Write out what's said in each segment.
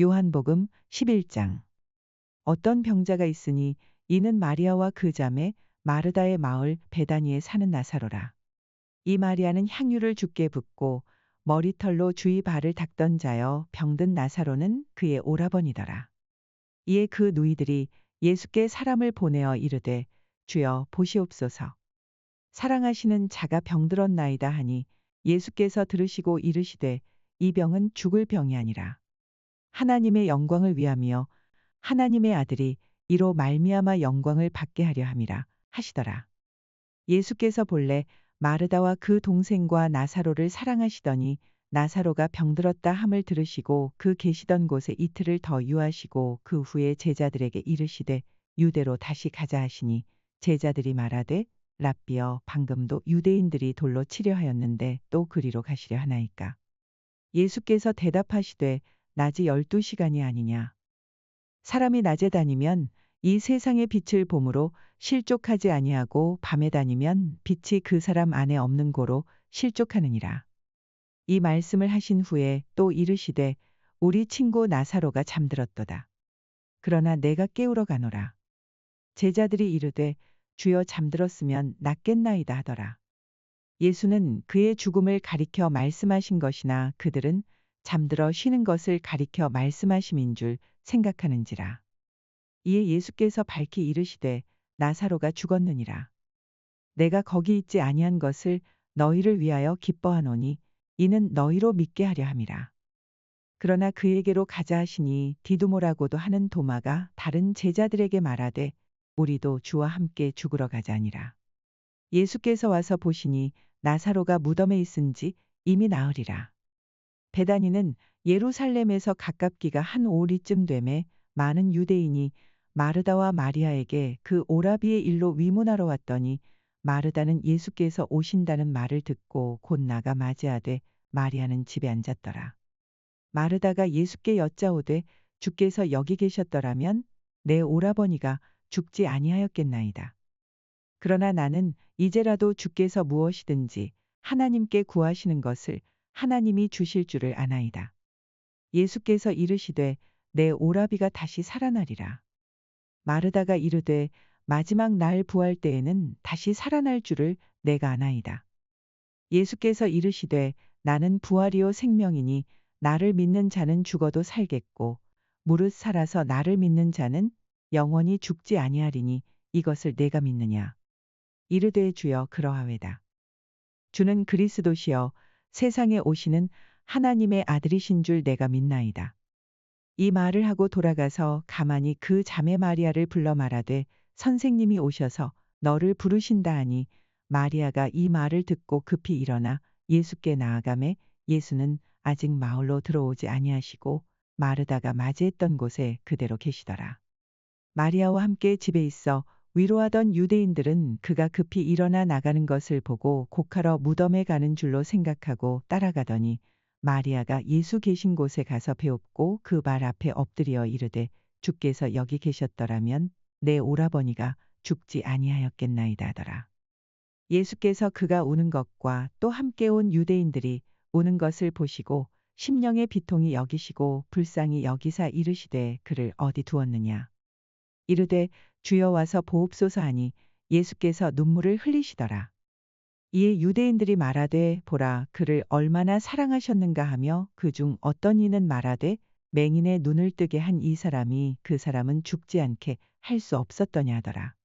요한복음 11장. 어떤 병자가 있으니 이는 마리아와 그 자매 마르다의 마을 베다니에 사는 나사로라. 이 마리아는 향유를 주께 붓고 머리털로 주의 발을 닦던 자여 병든 나사로는 그의 오라버니더라. 이에 그 누이들이 예수께 사람을 보내어 이르되 주여 보시옵소서. 사랑하시는 자가 병들었나이다 하니 예수께서 들으시고 이르시되 이 병은 죽을 병이 아니라 하나님의 영광을 위함이요 하나님의 아들이 이로 말미암아 영광을 받게 하려 함이라 하시더라. 예수께서 본래 마르다와 그 동생과 나사로를 사랑하시더니 나사로가 병들었다 함을 들으시고 그 계시던 곳에 이틀을 더 유하시고 그 후에 제자들에게 이르시되 유대로 다시 가자 하시니 제자들이 말하되 랍비여 방금도 유대인들이 돌로 치려 하였는데 또 그리로 가시려 하나이까. 예수께서 대답하시되 낮이 12시간이 아니냐. 사람이 낮에 다니면 이 세상의 빛을 보므로 실족하지 아니하고 밤에 다니면 빛이 그 사람 안에 없는 고로 실족하느니라. 이 말씀을 하신 후에 또 이르시되 우리 친구 나사로가 잠들었도다. 그러나 내가 깨우러 가노라. 제자들이 이르되 주여 잠들었으면 낫겠나이다 하더라. 예수는 그의 죽음을 가리켜 말씀하신 것이나 그들은 잠들어 쉬는 것을 가리켜 말씀하심인 줄 생각하는지라. 이에 예수께서 밝히 이르시되 나사로가 죽었느니라. 내가 거기 있지 아니한 것을 너희를 위하여 기뻐하노니 이는 너희로 믿게 하려 함이라. 그러나 그에게로 가자 하시니 디두모라고도 하는 도마가 다른 제자들에게 말하되 우리도 주와 함께 죽으러 가자니라. 예수께서 와서 보시니 나사로가 무덤에 있은지 이미 나으리라. 베다니는 예루살렘에서 가깝기가 한 오리쯤 되매 많은 유대인이 마르다와 마리아에게 그 오라비의 일로 위문하러 왔더니 마르다는 예수께서 오신다는 말을 듣고 곧 나가 맞이하되 마리아는 집에 앉았더라. 마르다가 예수께 여짜오되 주께서 여기 계셨더라면 내 오라버니가 죽지 아니하였겠나이다. 그러나 나는 이제라도 주께서 무엇이든지 하나님께 구하시는 것을 하나님이 주실 줄을 아나이다. 예수께서 이르시되 내 오라비가 다시 살아나리라. 마르다가 이르되 마지막 날 부활 때에는 다시 살아날 줄을 내가 아나이다. 예수께서 이르시되 나는 부활이요 생명이니 나를 믿는 자는 죽어도 살겠고 무릇 살아서 나를 믿는 자는 영원히 죽지 아니하리니 이것을 내가 믿느냐. 이르되 주여 그러하외다. 주는 그리스도시여 세상에 오시는 하나님의 아들이신 줄 내가 믿나이다. 이 말을 하고 돌아가서 가만히 그 자매 마리아를 불러 말하되 선생님이 오셔서 너를 부르신다 하니 마리아가 이 말을 듣고 급히 일어나 예수께 나아가매 예수는 아직 마을로 들어오지 아니하시고 마르다가 맞이했던 곳에 그대로 계시더라. 마리아와 함께 집에 있어 위로하던 유대인들은 그가 급히 일어나 나가는 것을 보고 곡하러 무덤에 가는 줄로 생각하고 따라가더니 마리아가 예수 계신 곳에 가서 배웁고 그 발 앞에 엎드려 이르되 주께서 여기 계셨더라면 내 오라버니가 죽지 아니하였겠나이다 하더라. 예수께서 그가 우는 것과 또 함께 온 유대인들이 우는 것을 보시고 심령의 비통이 여기시고 불쌍히 여기사 이르시되 그를 어디 두었느냐. 이르되 주여 와서 보옵소서 하니 예수께서 눈물을 흘리시더라. 이에 유대인들이 말하되 보라 그를 얼마나 사랑하셨는가 하며 그중 어떤 이는 말하되 맹인의 눈을 뜨게 한 이 사람이 그 사람은 죽지 않게 할 수 없었더냐 하더라.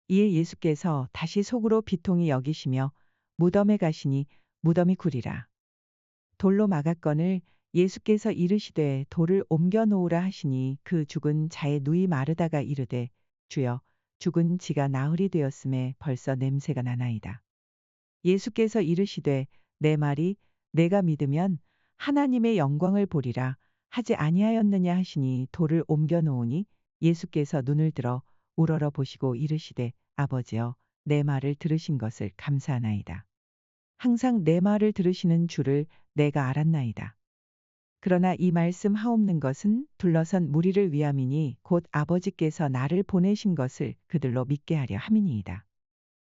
이에 예수께서 다시 속으로 비통히 여기시며 무덤에 가시니 무덤이 구리라. 돌로 막았거늘 예수께서 이르시되 돌을 옮겨 놓으라 하시니 그 죽은 자의 누이 마르다가 이르되 주여 죽은 지가 나흘이 되었음에 벌써 냄새가 나나이다. 예수께서 이르시되 내 말이 내가 믿으면 하나님의 영광을 보리라 하지 아니하였느냐 하시니 돌을 옮겨 놓으니 예수께서 눈을 들어 우러러 보시고 이르시되 아버지여 내 말을 들으신 것을 감사하나이다. 항상 내 말을 들으시는 주를 내가 알았나이다. 그러나 이 말씀 하옵는 것은 둘러선 무리를 위함이니 곧 아버지께서 나를 보내신 것을 그들로 믿게 하려 함이니이다.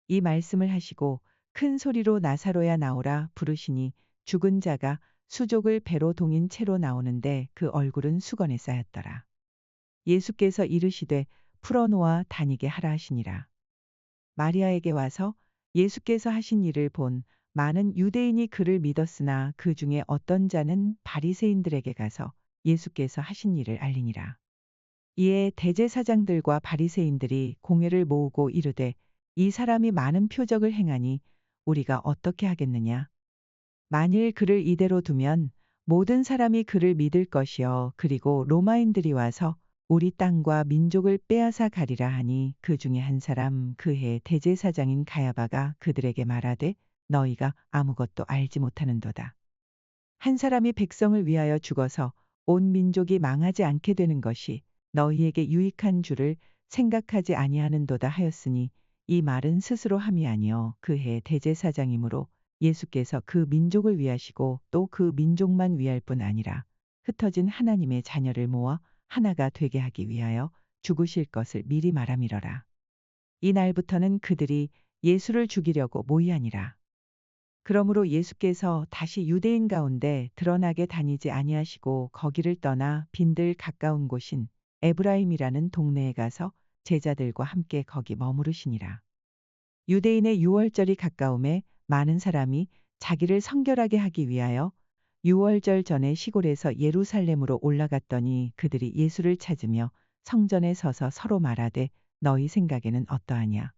이 말씀을 하시고 큰 소리로 나사로야 나오라 부르시니 죽은 자가 수족을 배로 동인 채로 나오는데 그 얼굴은 수건에 쌓였더라. 예수께서 이르시되 풀어놓아 다니게 하라 하시니라. 마리아에게 와서 예수께서 하신 일을 본 많은 유대인이 그를 믿었으나 그 중에 어떤 자는 바리새인들에게 가서 예수께서 하신 일을 알리니라. 이에 대제사장들과 바리새인들이 공회를 모으고 이르되 이 사람이 많은 표적을 행하니 우리가 어떻게 하겠느냐. 만일 그를 이대로 두면 모든 사람이 그를 믿을 것이요 그리고 로마인들이 와서 우리 땅과 민족을 빼앗아 가리라 하니 그 중에 한 사람 그해 대제사장인 가야바가 그들에게 말하되 너희가 아무것도 알지 못하는도다. 한 사람이 백성을 위하여 죽어서 온 민족이 망하지 않게 되는 것이 너희에게 유익한 줄을 생각하지 아니하는도다 하였으니 이 말은 스스로 함이 아니요 그해 대제사장이므로 예수께서 그 민족을 위하시고 또 그 민족만 위할 뿐 아니라 흩어진 하나님의 자녀를 모아 하나가 되게 하기 위하여 죽으실 것을 미리 말함이러라. 이날부터는 그들이 예수를 죽이려고 모이하니라. 그러므로 예수께서 다시 유대인 가운데 드러나게 다니지 아니하시고 거기를 떠나 빈들 가까운 곳인 에브라임이라는 동네에 가서 제자들과 함께 거기 머무르시니라. 유대인의 유월절이 가까움에 많은 사람이 자기를 성결하게 하기 위하여 유월절 전에 시골에서 예루살렘으로 올라갔더니 그들이 예수를 찾으며 성전에 서서 서로 말하되 너희 생각에는 어떠하냐.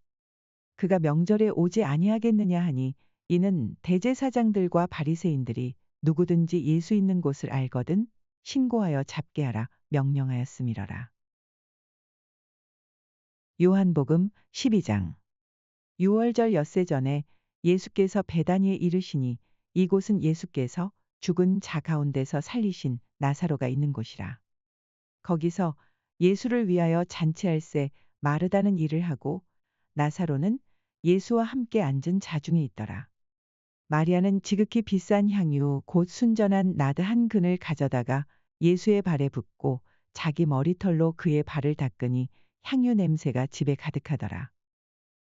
그가 명절에 오지 아니하겠느냐 하니 이는 대제사장들과 바리새인들이 누구든지 예수 있는 곳을 알거든 신고하여 잡게 하라 명령하였음이러라. 요한복음 12장. 유월절 엿새 전에 예수께서 베다니에 이르시니 이곳은 예수께서 죽은 자 가운데서 살리신 나사로가 있는 곳이라. 거기서 예수를 위하여 잔치할새 마르다는 일을 하고 나사로는 예수와 함께 앉은 자 중에 있더라. 마리아는 지극히 비싼 향유 곧 순전한 나드 한 근을 가져다가 예수의 발에 붓고 자기 머리털로 그의 발을 닦으니 향유 냄새가 집에 가득하더라.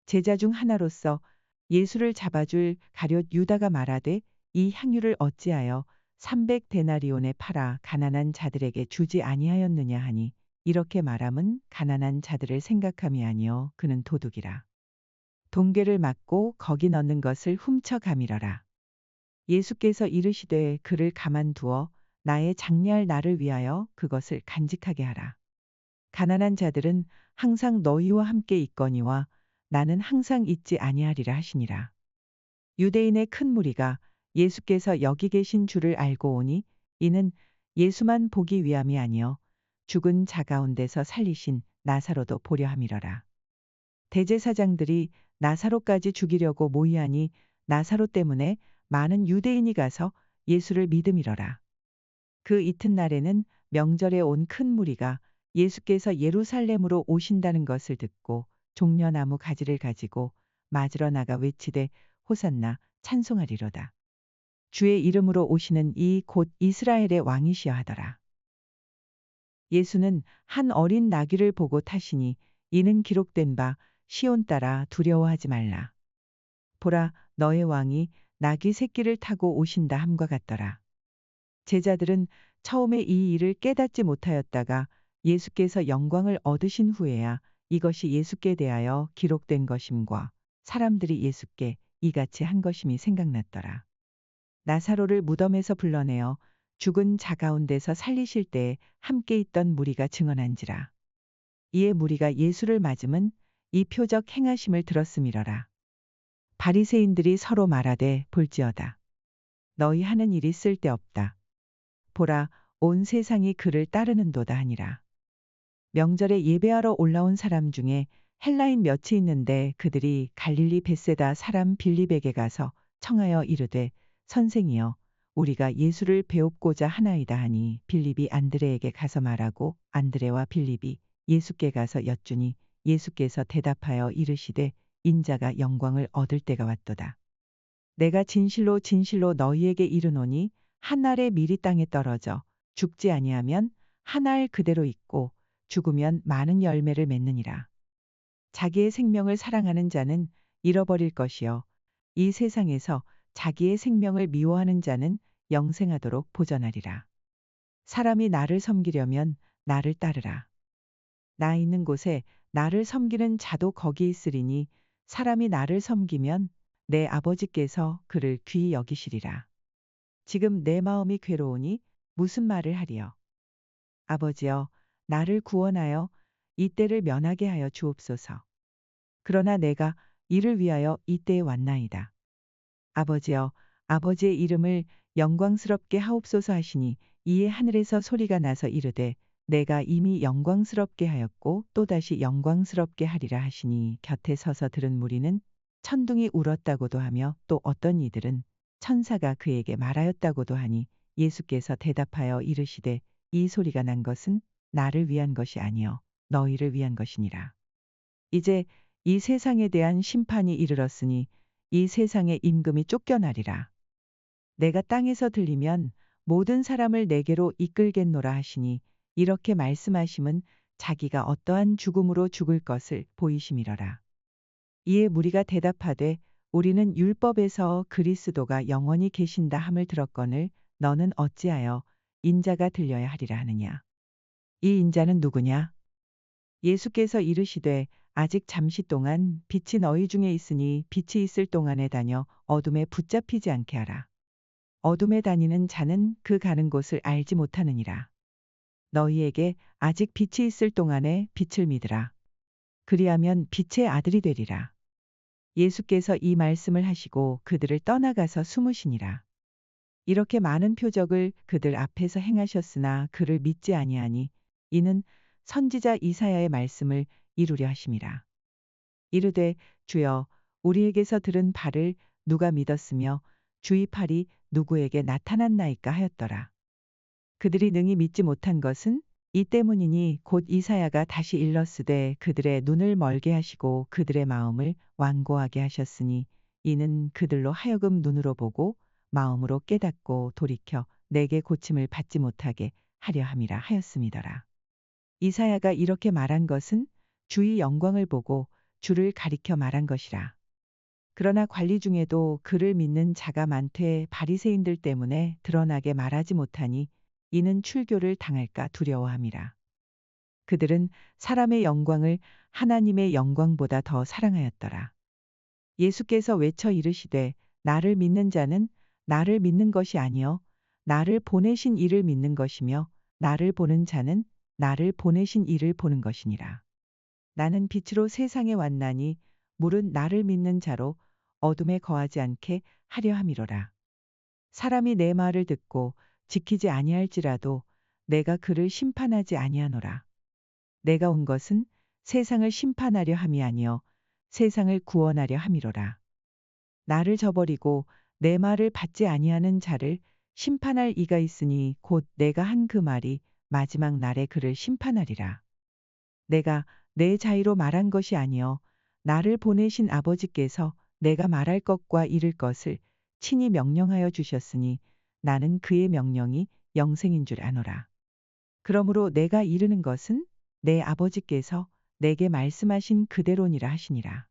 제자 중 하나로서 예수를 잡아줄 가룟 유다가 말하되 이 향유를 어찌하여 300데나리온에 팔아 가난한 자들에게 주지 아니하였느냐 하니 이렇게 말함은 가난한 자들을 생각함이 아니요 그는 도둑이라. 동괴를 맞고 거기 넣는 것을 훔쳐가밀어라. 예수께서 이르시되 그를 가만두어 나의 장래할 날을 위하여 그것을 간직하게 하라. 가난한 자들은 항상 너희와 함께 있거니와 나는 항상 있지 아니하리라 하시니라. 유대인의 큰 무리가 예수께서 여기 계신 줄을 알고 오니 이는 예수만 보기 위함이 아니요 죽은 자 가운데서 살리신 나사로도 보려 함이러라. 대제사장들이 나사로까지 죽이려고 모이하니 나사로 때문에 많은 유대인이 가서 예수를 믿음이러라. 그 이튿날에는 명절에 온 큰 무리가 예수께서 예루살렘으로 오신다는 것을 듣고 종려나무 가지를 가지고 맞으러 나가 외치되 호산나 찬송하리로다. 주의 이름으로 오시는 이 곧 이스라엘의 왕이시여 하더라. 예수는 한 어린 나귀를 보고 타시니 이는 기록된 바 시온 따라 두려워하지 말라. 보라 너의 왕이 나귀 새끼를 타고 오신다 함과 같더라. 제자들은 처음에 이 일을 깨닫지 못하였다가 예수께서 영광을 얻으신 후에야 이것이 예수께 대하여 기록된 것임과 사람들이 예수께 이같이 한 것임이 생각났더라. 나사로를 무덤에서 불러내어 죽은 자 가운데서 살리실 때에 함께 있던 무리가 증언한지라. 이에 무리가 예수를 맞음은 이 표적 행하심을 들었음이러라. 바리새인들이 서로 말하되 볼지어다. 너희 하는 일이 쓸데없다. 보라 온 세상이 그를 따르는도다 하니라. 명절에 예배하러 올라온 사람 중에 헬라인 몇이 있는데 그들이 갈릴리 벳세다 사람 빌립에게 가서 청하여 이르되 선생이여 우리가 예수를 배웁고자 하나이다 하니 빌립이 안드레에게 가서 말하고 안드레와 빌립이 예수께 가서 여쭈니 예수께서 대답하여 이르시되 인자가 영광을 얻을 때가 왔도다. 내가 진실로 진실로 너희에게 이르노니 한 알에 밀이 땅에 떨어져 죽지 아니하면 한 알 그대로 있고 죽으면 많은 열매를 맺느니라. 자기의 생명을 사랑하는 자는 잃어버릴 것이요 이 세상에서 자기의 생명을 미워하는 자는 영생하도록 보전하리라. 사람이 나를 섬기려면 나를 따르라. 나 있는 곳에 나를 섬기는 자도 거기 있으리니 사람이 나를 섬기면 내 아버지께서 그를 귀히 여기시리라. 지금 내 마음이 괴로우니 무슨 말을 하리요. 아버지여, 나를 구원하여 이 때를 면하게 하여 주옵소서. 그러나 내가 이를 위하여 이 때에 왔나이다. 아버지여, 아버지의 이름을 영광스럽게 하옵소서 하시니 이에 하늘에서 소리가 나서 이르되 내가 이미 영광스럽게 하였고 또다시 영광스럽게 하리라 하시니 곁에 서서 들은 무리는 천둥이 울었다고도 하며 또 어떤 이들은 천사가 그에게 말하였다고도 하니 예수께서 대답하여 이르시되 이 소리가 난 것은 나를 위한 것이 아니요 너희를 위한 것이니라. 이제 이 세상에 대한 심판이 이르렀으니 이 세상의 임금이 쫓겨나리라. 내가 땅에서 들리면 모든 사람을 내게로 이끌겠노라 하시니 이렇게 말씀하심은 자기가 어떠한 죽음으로 죽을 것을 보이심이러라. 이에 무리가 대답하되 우리는 율법에서 그리스도가 영원히 계신다 함을 들었거늘 너는 어찌하여 인자가 들려야 하리라 하느냐. 이 인자는 누구냐? 예수께서 이르시되 아직 잠시 동안 빛이 너희 중에 있으니 빛이 있을 동안에 다녀 어둠에 붙잡히지 않게 하라. 어둠에 다니는 자는 그 가는 곳을 알지 못하느니라. 너희에게 아직 빛이 있을 동안에 빛을 믿으라. 그리하면 빛의 아들이 되리라. 예수께서 이 말씀을 하시고 그들을 떠나가서 숨으시니라. 이렇게 많은 표적을 그들 앞에서 행하셨으나 그를 믿지 아니하니 이는 선지자 이사야의 말씀을 이루려 하심이라. 이르되 주여 우리에게서 들은 바를 누가 믿었으며 주의 팔이 누구에게 나타났나이까 하였더라. 그들이 능히 믿지 못한 것은 이 때문이니 곧 이사야가 다시 일렀으되 그들의 눈을 멀게 하시고 그들의 마음을 완고하게 하셨으니 이는 그들로 하여금 눈으로 보고 마음으로 깨닫고 돌이켜 내게 고침을 받지 못하게 하려 함이라 하였음이더라. 이사야가 이렇게 말한 것은 주의 영광을 보고 주를 가리켜 말한 것이라. 그러나 관리 중에도 그를 믿는 자가 많되 바리새인들 때문에 드러나게 말하지 못하니 이는 출교를 당할까 두려워함이라. 그들은 사람의 영광을 하나님의 영광보다 더 사랑하였더라. 예수께서 외쳐 이르시되 나를 믿는 자는 나를 믿는 것이 아니요 나를 보내신 이를 믿는 것이며 나를 보는 자는 나를 보내신 이를 보는 것이니라. 나는 빛으로 세상에 왔나니 물은 나를 믿는 자로 어둠에 거하지 않게 하려 함이로라. 사람이 내 말을 듣고 지키지 아니할지라도 내가 그를 심판하지 아니하노라. 내가 온 것은 세상을 심판하려 함이 아니요 세상을 구원하려 함이로라. 나를 저버리고 내 말을 받지 아니하는 자를 심판할 이가 있으니 곧 내가 한 그 말이 마지막 날에 그를 심판하리라. 내가 내 자의로 말한 것이 아니요 나를 보내신 아버지께서 내가 말할 것과 이를 것을 친히 명령하여 주셨으니 나는 그의 명령이 영생인 줄 아노라. 그러므로 내가 이르는 것은 내 아버지께서 내게 말씀하신 그대로니라 하시니라.